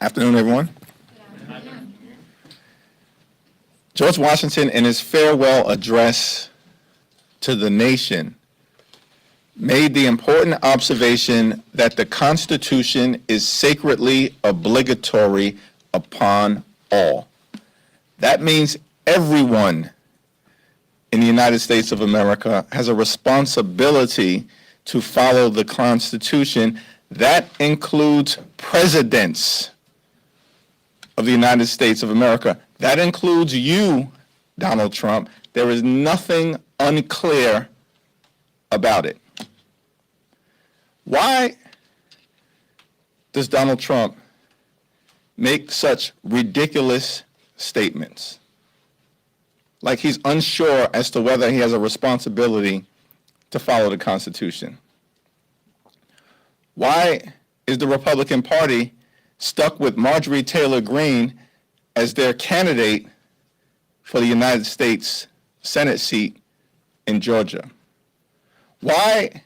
Afternoon, everyone. George Washington, in his farewell address to the nation, made the important observation that the Constitution is sacredly obligatory upon all. That means everyone in the United States of America has a responsibility to follow the Constitution. That includes presidents of the United States of America. That includes you, Donald Trump. There is nothing unclear about it. Why does Donald Trump make such ridiculous statements? Like he's unsure as to whether he has a responsibility to follow the Constitution. Why is the Republican Party stuck with Marjorie Taylor Greene as their candidate for the United States Senate seat in Georgia? Why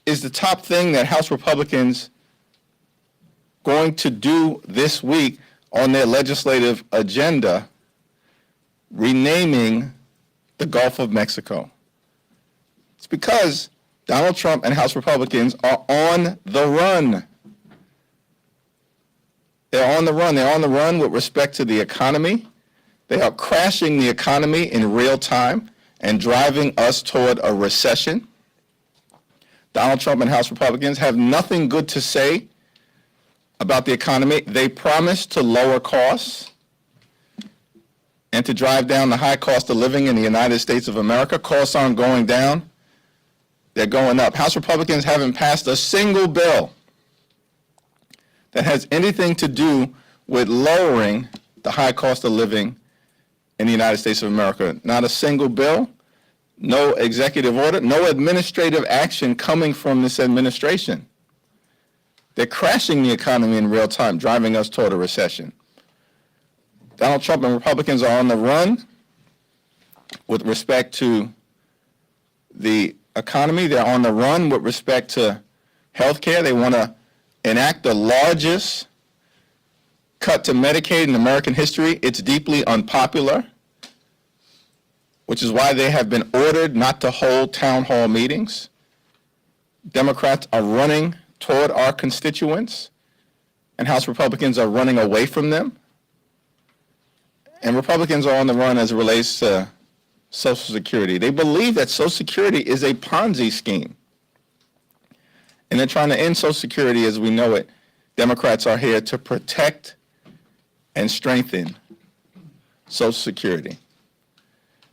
is the top thing that House Republicans going to do this week on their legislative agenda renaming the Gulf of Mexico? It's because Donald Trump and House Republicans are on the run. They're on the run. They're on the run with respect to the economy. They are crashing the economy in real time and driving us toward a recession. Donald Trump and House Republicans have nothing good to say about the economy. They promised to lower costs and to drive down the high cost of living in the United States of America. Costs aren't going down. They're going up. House Republicans haven't passed a single bill that has anything to do with lowering the high cost of living in the United States of America. Not a single bill, no executive order, no administrative action coming from this administration. They're crashing the economy in real time, driving us toward a recession. Donald Trump and Republicans are on the run with respect to the economy. They're on the run with respect to health care. They want to enact the largest cut to Medicaid in American history. It's deeply unpopular, which is why they have been ordered not to hold town hall meetings. Democrats are running toward our constituents, and House Republicans are running away from them. And Republicans are on the run as it relates to Social Security. They believe that Social Security is a Ponzi scheme. And they're trying to end Social Security as we know it. Democrats are here to protect and strengthen Social Security.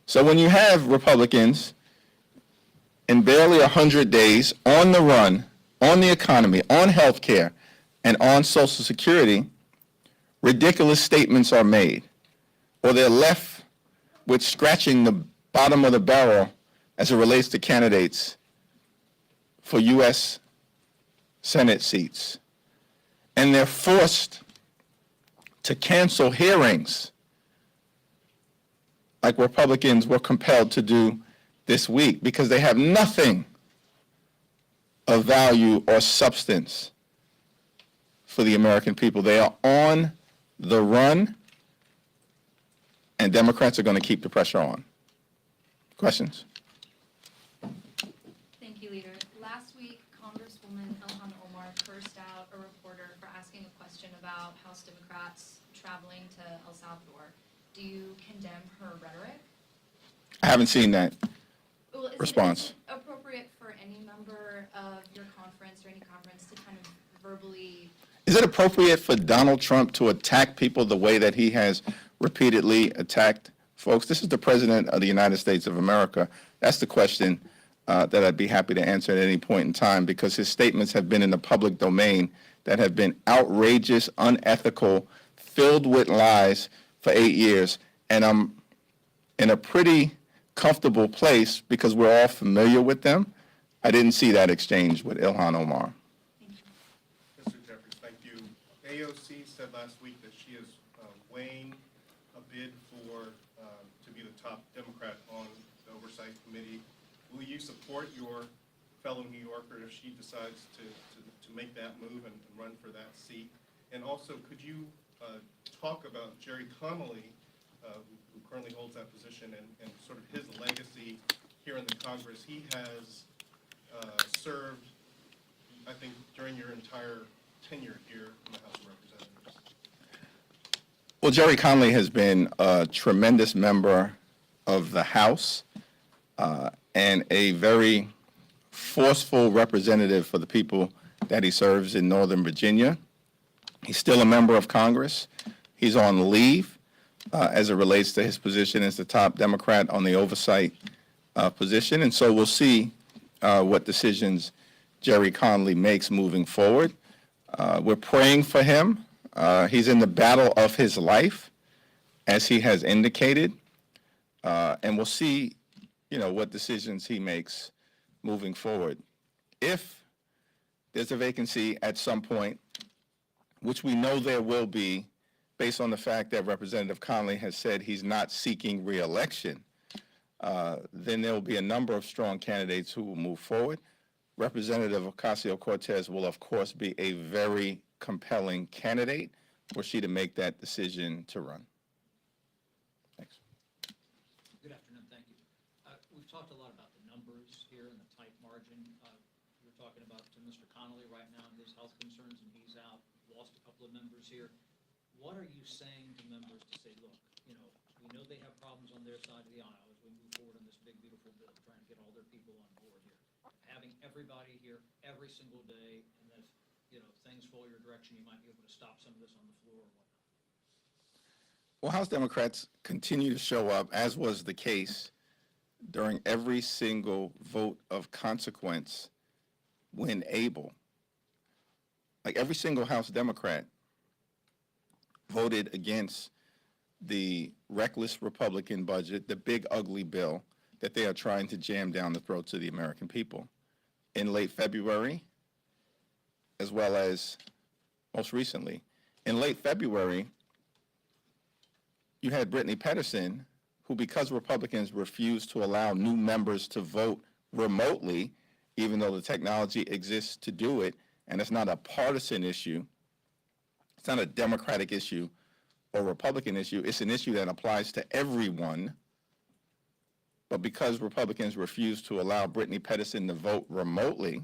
So when you have Republicans in barely 100 days on the run, on the economy, on health care, and on Social Security, ridiculous statements are made, or they're left with scratching the bottom of the barrel as it relates to candidates for U.S. Senate seats. And they're forced to cancel hearings like Republicans were compelled to do this week because they have nothing of value or substance for the American people. They are on the run, and Democrats are going to keep the pressure on. Questions? Thank you, Leader. Last week, Congresswoman Ilhan Omar cursed out a reporter for asking a question about House Democrats traveling to El Salvador. Do you condemn her rhetoric? I haven't seen that Well, response. Is it appropriate for any member of your conference or any conference to kind of verbally... Is it appropriate for Donald Trump to attack people the way that he has repeatedly attacked folks? This is the President of the United States of America. That's the question that I'd be happy to answer at any point in time, because his statements have been in the public domain that have been outrageous, unethical, filled with lies for 8 years. And I'm in a pretty comfortable place because we're all familiar with them. I didn't see that exchange with Ilhan Omar. Mr. Jeffries, thank you. AOC said last week that she is weighing a bid for to be the top Democrat on the Oversight Committee. Will you support your fellow New Yorker if she decides to make that move and run for that seat? And also, could you talk about Jerry Connolly, who currently holds that position, and sort of his legacy here in the Congress? He has served, I think, during your entire tenure here in the House of Representatives. Well, Jerry Connolly has been a tremendous member of the House and a very forceful representative for the people that he serves in Northern Virginia. He's still a member of Congress. He's on leave as it relates to his position as the top Democrat on the oversight position, and so we'll see what decisions Jerry Connolly makes moving forward. We're praying for him. He's in the battle of his life, as he has indicated, and we'll see, what decisions he makes moving forward. If there's a vacancy at some point, which we know there will be, based on the fact that Representative Connolly has said he's not seeking re-election, then there will be a number of strong candidates who will move forward. Representative Ocasio-Cortez will, of course, be a very compelling candidate were she to make that decision to run. Thanks. Good afternoon, thank you. We've talked a lot about the numbers here and the tight margin. You're talking about to Mr. Connolly right now and his health concerns, and he's out, lost a couple of members here. What are you saying to members to say, look, we know they have problems on their side of the aisle as we move forward on this big, beautiful bill, trying to get all their people on board here. Having everybody here every single day, and then if things fall your direction, you might be able to stop some of this on the floor or whatnot. Well, House Democrats continue to show up, as was the case during every single vote of consequence when able. Like every single House Democrat voted against the reckless Republican budget, the big ugly bill that they are trying to jam down the throats of the American people. In late February, as well as most recently. In late February, you had Brittany Pedersen, who, because Republicans refused to allow new members to vote remotely, even though the technology exists to do it, and it's not a partisan issue, it's not a Democratic issue or Republican issue, it's an issue that applies to everyone. But because Republicans refused to allow Brittany Pedersen to vote remotely,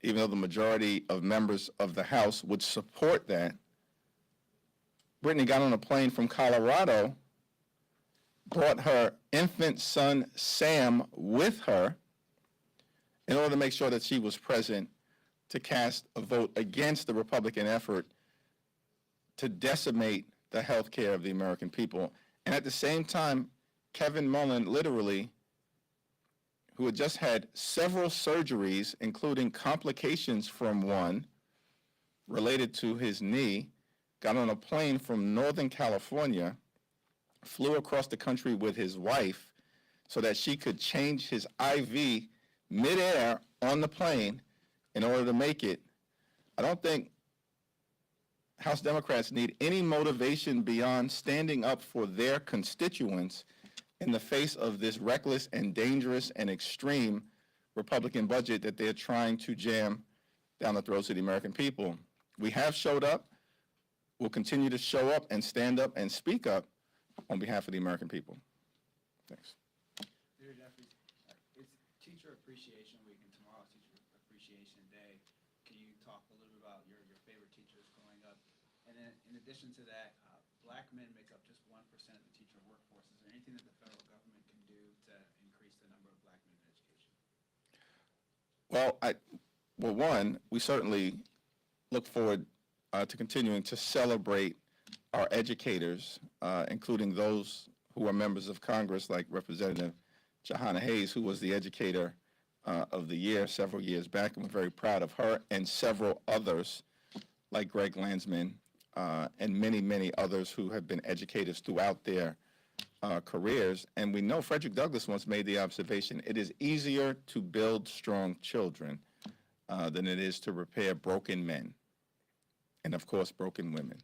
even though the majority of members of the House would support that, Brittany got on a plane from Colorado, brought her infant son, Sam, with her in order to make sure that she was present to cast a vote against the Republican effort to decimate the health care of the American people. And at the same time, Kevin Mullen, literally, who had just had several surgeries, including complications from one related to his knee, got on a plane from Northern California, flew across the country with his wife so that she could change his IV midair on the plane in order to make it. I don't think House Democrats need any motivation beyond standing up for their constituents in the face of this reckless and dangerous and extreme Republican budget that they're trying to jam down the throats of the American people. We have showed up. We'll continue to show up and stand up and speak up on behalf of the American people. Thanks. Leader Jeffries, it's Teacher Appreciation Week and tomorrow's Teacher Appreciation Day. Can you talk a little bit about your favorite teachers growing up? And then in addition to that, black men make up just 1% of the teacher workforce. Is there anything that the federal government can do to increase the number of black men in education? Well, one, we certainly look forward to continuing to celebrate our educators, including those who are members of Congress, like Representative Jahana Hayes, who was the Educator of the Year several years back, and we're very proud of her, and several others, like Greg Landsman, and many, many others who have been educators throughout their careers. And we know Frederick Douglass once made the observation, it is easier to build strong children than it is to repair broken men, and of course, broken women.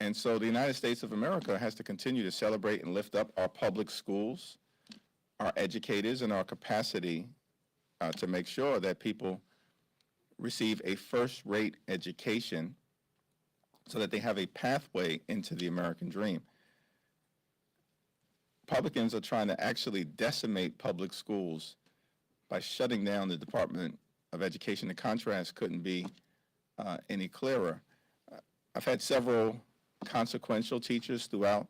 And so the United States of America has to continue to celebrate and lift up our public schools, our educators, and our capacity to make sure that people receive a first-rate education so that they have a pathway into the American dream. Republicans are trying to actually decimate public schools by shutting down the Department of Education. The contrast couldn't be any clearer. I've had several consequential teachers throughout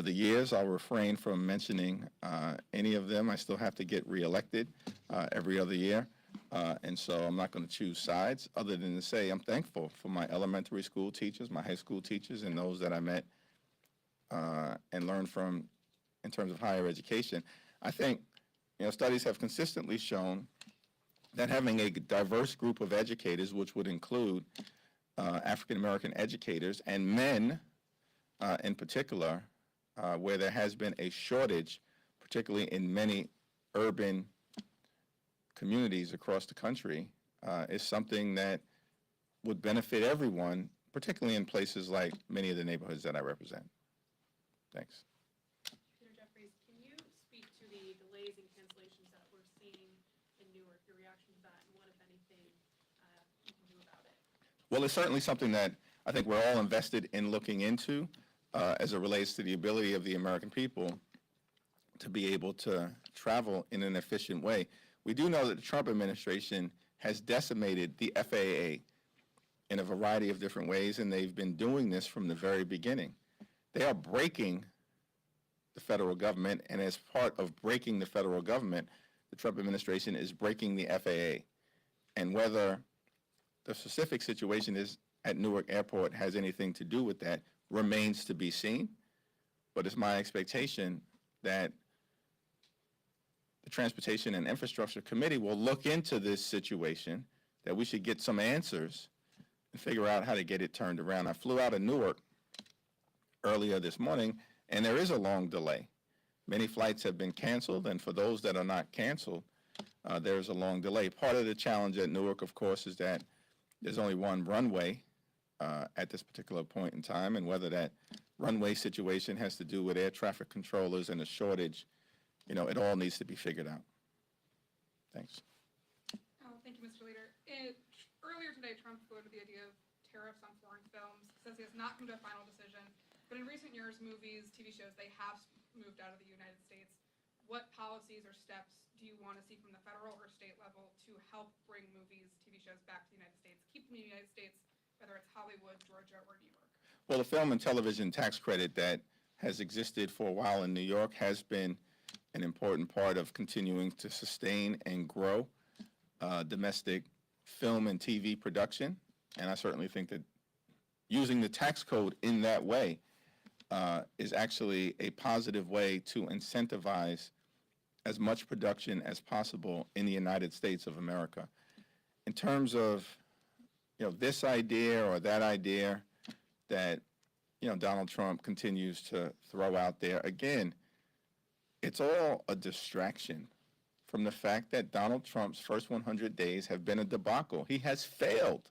the years. I'll refrain from mentioning any of them. I still have to get reelected every other year, and so I'm not going to choose sides other than to say I'm thankful for my elementary school teachers, my high school teachers, and those that I met and learned from in terms of higher education. I think studies have consistently shown that having a diverse group of educators, which would include African American educators and men in particular, where there has been a shortage, particularly in many urban communities across the country, is something that would benefit everyone, particularly in places like many of the neighborhoods that I represent. Thanks. Peter Jeffries, can you speak to the delays and cancellations that we're seeing in Newark, your reaction to that, and what, if anything, you can do about it? Well, it's certainly something that I think we're all invested in looking into as it relates to the ability of the American people to be able to travel in an efficient way. We do know that the Trump administration has decimated the FAA in a variety of different ways, and they've been doing this from the very beginning. They are breaking the federal government, and as part of breaking the federal government, the Trump administration is breaking the FAA. And whether the specific situation is at Newark Airport has anything to do with that remains to be seen, but it's my expectation that the Transportation and Infrastructure Committee will look into this situation, that we should get some answers and figure out how to get it turned around. I flew out of Newark earlier this morning, and there is a long delay. Many flights have been canceled, and for those that are not canceled, there's a long delay. Part of the challenge at Newark, of course, is that there's only one runway at this particular point in time, and whether that runway situation has to do with air traffic controllers and a shortage, it all needs to be figured out. Thanks. Thank you, Mr. Leader. Earlier today, Trump floated the idea of tariffs on foreign films. Says he has not come to a final decision, but in recent years, movies, TV shows, they have moved out of the United States. What policies or steps do you want to see from the federal or state level to help bring movies, TV shows back to the United States, keep them in the United States, whether it's Hollywood, Georgia, or New York? Well, the film and television tax credit that has existed for a while in New York has been an important part of continuing to sustain and grow domestic film and TV production. And I certainly think that using the tax code in that way is actually a positive way to incentivize as much production as possible in the United States of America. In terms of, this idea or that idea that, Donald Trump continues to throw out there, again, it's all a distraction from the fact that Donald Trump's first 100 days have been a debacle. He has failed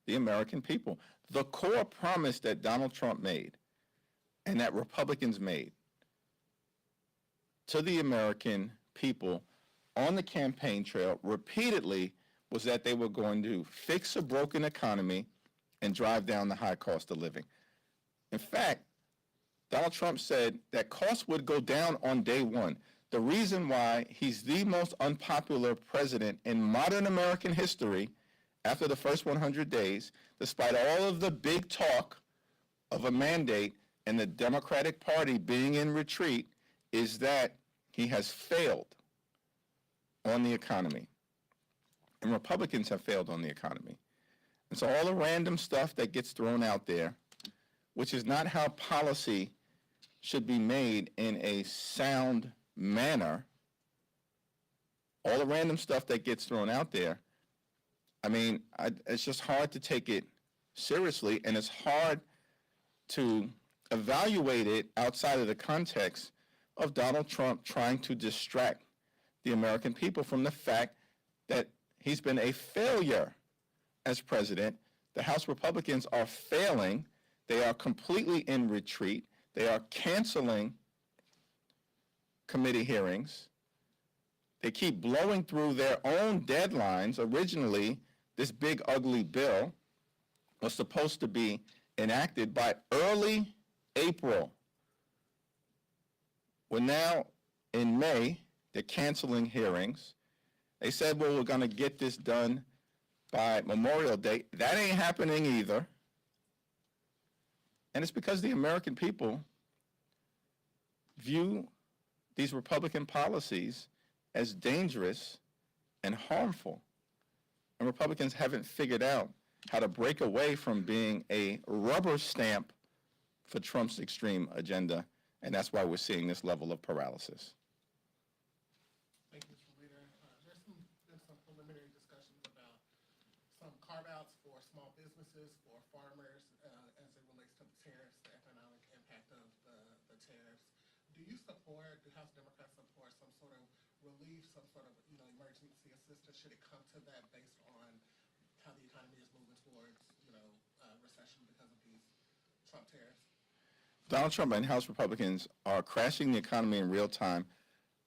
the American people. The core promise that Donald Trump made and that Republicans made to the American people on the campaign trail repeatedly was that they were going to fix a broken economy and drive down the high cost of living. In fact, Donald Trump said that costs would go down on day one. The reason why he's the most unpopular president in modern American history after the first 100 days, despite all of the big talk of a mandate and the Democratic Party being in retreat, is that he has failed on the economy. And Republicans have failed on the economy. And so all the random stuff that gets thrown out there, which is not how policy should be made in a sound manner, all the random stuff that gets thrown out there, it's just hard to take it seriously, and it's hard to evaluate it outside of the context of Donald Trump trying to distract the American people from the fact that he's been a failure as president. The House Republicans are failing. They are completely in retreat. They are canceling committee hearings. They keep blowing through their own deadlines. Originally, this big, ugly bill was supposed to be enacted by early April. We're now in May. They're canceling hearings. They said, well, we're going to get this done by Memorial Day. That ain't happening either. And it's because the American people view these Republican policies as dangerous and harmful. And Republicans haven't figured out how to break away from being a rubber stamp for Trump's extreme agenda. And that's why we're seeing this level of paralysis. Thank you, Mr. Leader. There's been some preliminary discussions about some carve-outs for small businesses, for farmers, as it relates to the tariffs, the economic impact of the tariffs. Do you support, do House Democrats support some sort of relief, some sort of, emergency assistance? Should it come to that based on how the economy is moving towards, recession because of these Trump tariffs? Donald Trump and House Republicans are crashing the economy in real time,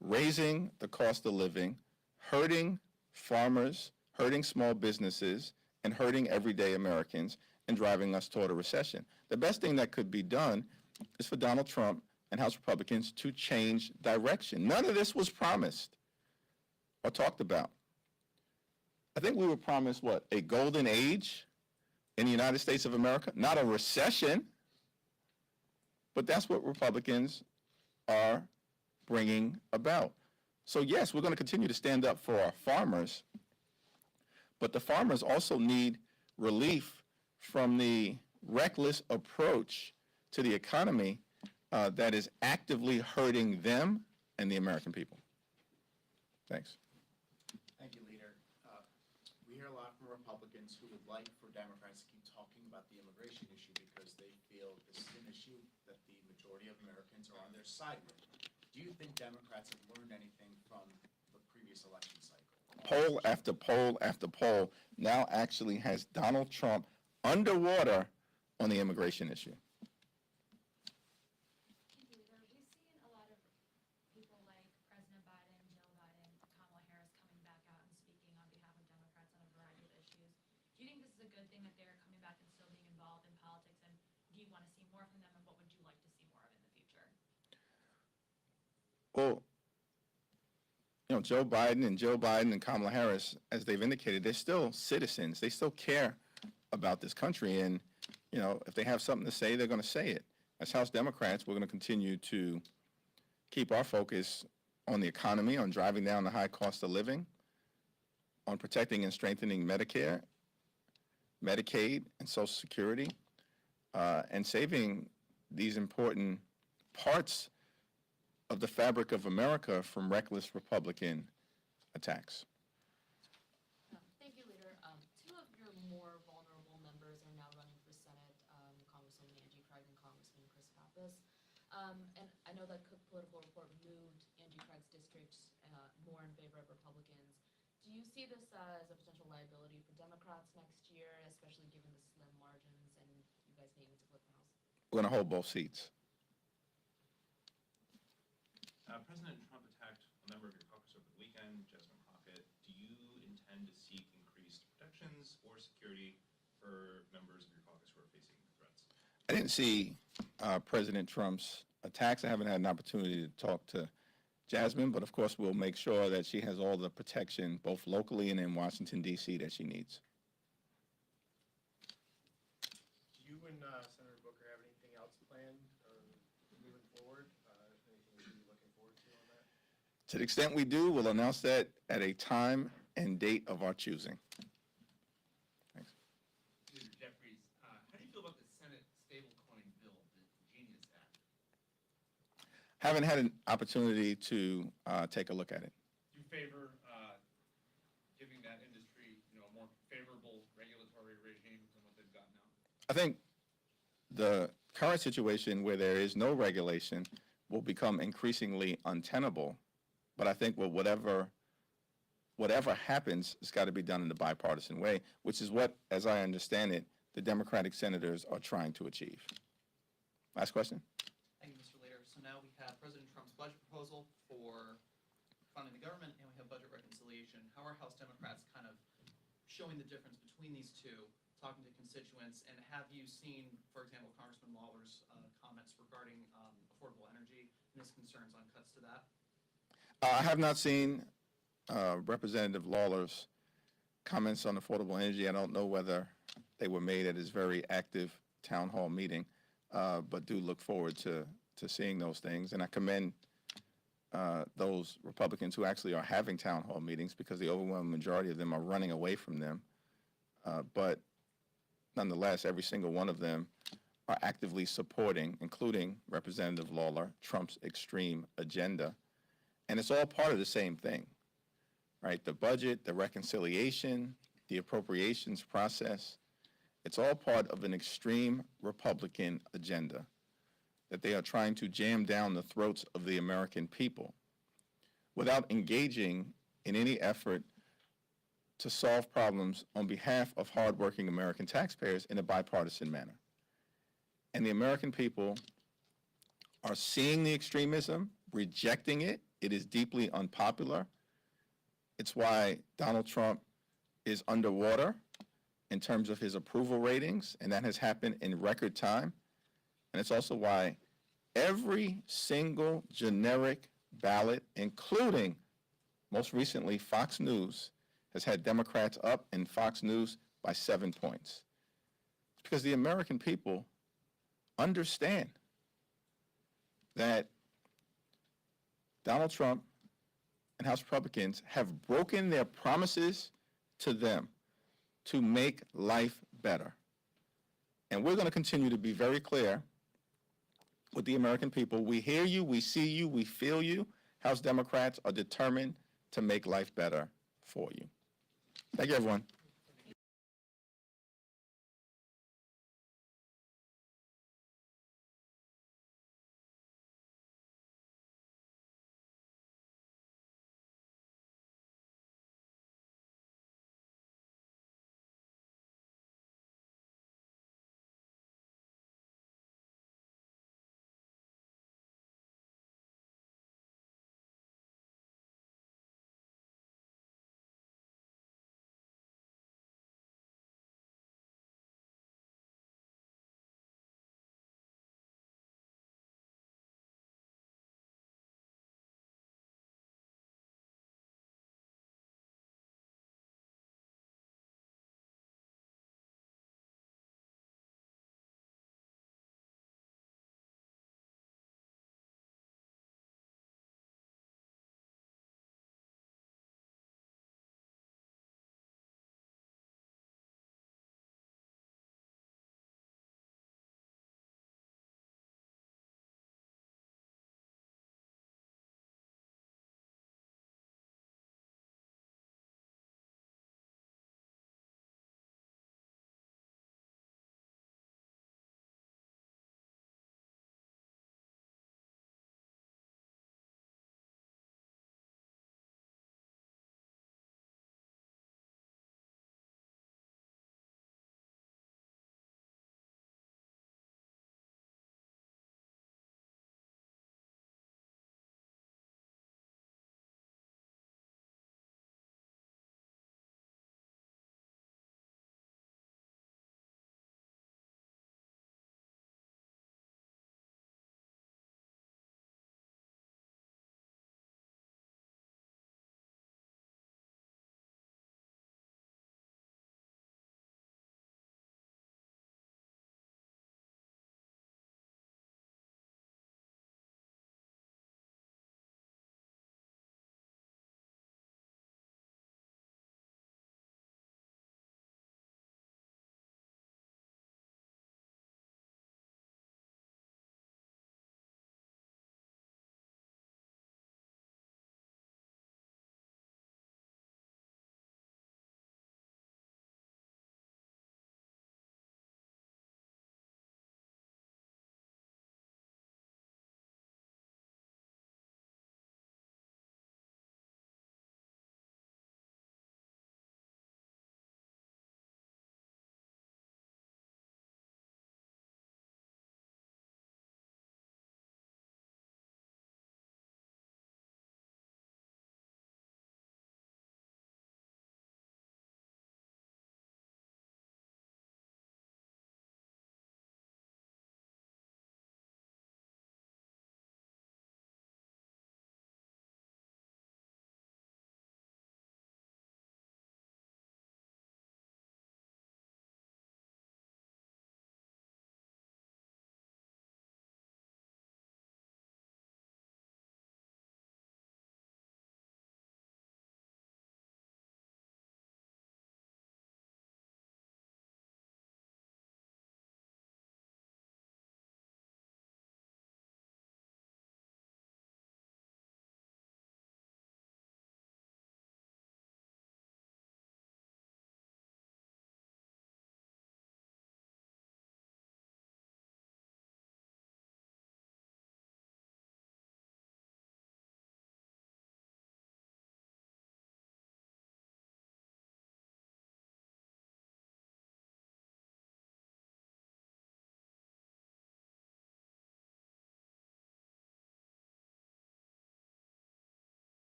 raising the cost of living, hurting farmers, hurting small businesses, and hurting everyday Americans, and driving us toward a recession. The best thing that could be done is for Donald Trump and House Republicans to change direction. None of this was promised or talked about. I think we were promised, what, a golden age in the United States of America? Not a recession. But that's what Republicans are bringing about. So yes, we're going to continue to stand up for our farmers, but the farmers also need relief from the reckless approach to the economy that is actively hurting them and the American people. Thanks. Thank you, Leader. We hear a lot from Republicans who would like for Democrats to keep talking about the immigration issue because they feel this is an issue that the majority of Americans are on their side with. Do you think Democrats have learned anything from the previous election cycle? Poll after poll after poll now actually has Donald Trump underwater on the immigration issue. Thank you, Leader. We've seen a lot of people like President Biden, Joe Biden, Kamala Harris coming back out and speaking on behalf of Democrats on a variety of issues. Do you think this is a good thing that they're coming back and still being involved in politics, and do you want to see more from them, and what would you like to see more of in the future? Well, Joe Biden and Kamala Harris, as they've indicated, they're still citizens. They still care about this country. And, if they have something to say, they're going to say it. As House Democrats, we're going to continue to keep our focus on the economy, on driving down the high cost of living, on protecting and strengthening Medicare, Medicaid, and Social Security, and saving these important parts of the fabric of America from reckless Republican attacks. Thank you, Leader. Two of your more vulnerable members are now running for Senate, Congresswoman Angie Craig and Congressman Chris Pappas. And I know that Cook Political Report moved Angie Craig's district more in favor of Republicans. Do you see this as a potential liability for Democrats next year, especially given the slim margins and you guys needing to flip the House? We're going to hold both seats. President Trump attacked a member of your caucus over the weekend, Jasmine Crockett. Do you intend to seek increased protections or security for members of your caucus who are facing threats? I didn't see President Trump's attacks. I haven't had an opportunity to talk to Jasmine, but of course we'll make sure that she has all the protection, both locally and in Washington, D.C., that she needs. Do you and Senator Booker have anything else planned moving forward? Anything you're looking forward to on that? To the extent we do, we'll announce that at a time and date of our choosing. Thanks. Senator Jeffries, how do you feel about the Senate stablecoin bill, the Genius Act? Haven't had an opportunity to take a look at it. Do you favor giving that industry, a more favorable regulatory regime than what they've got now? I think the current situation where there is no regulation will become increasingly untenable. But I think whatever happens, it's got to be done in a bipartisan way, which is what, as I understand it, the Democratic senators are trying to achieve. Last question. Thank you, Mr. Leader. So now we have President Trump's budget proposal for funding the government, and we have budget reconciliation. How are House Democrats kind of showing the difference between these two, talking to constituents, and have you seen, for example, Congressman Lawler's comments regarding affordable energy and his concerns on cuts to that? I have not seen Representative Lawler's comments on affordable energy. I don't know whether they were made at his very active town hall meeting, but do look forward to seeing those things. And I commend those Republicans who actually are having town hall meetings, because the overwhelming majority of them are running away from them. But nonetheless, every single one of them are actively supporting, including Representative Lawler, Trump's extreme agenda. And it's all part of the same thing, right? The budget, the reconciliation, the appropriations process, it's all part of an extreme Republican agenda that they are trying to jam down the throats of the American people without engaging in any effort to solve problems on behalf of hardworking American taxpayers in a bipartisan manner. And the American people are seeing the extremism, rejecting it. It is deeply unpopular. It's why Donald Trump is underwater in terms of his approval ratings, and that has happened in record time. And it's also why every single generic ballot, including most recently Fox News, has had Democrats up in Fox News by 7 points. It's because the American people understand that Donald Trump and House Republicans have broken their promises to them to make life better. And we're going to continue to be very clear with the American people. We hear you, we see you, we feel you. House Democrats are determined to make life better for you. Thank you, everyone.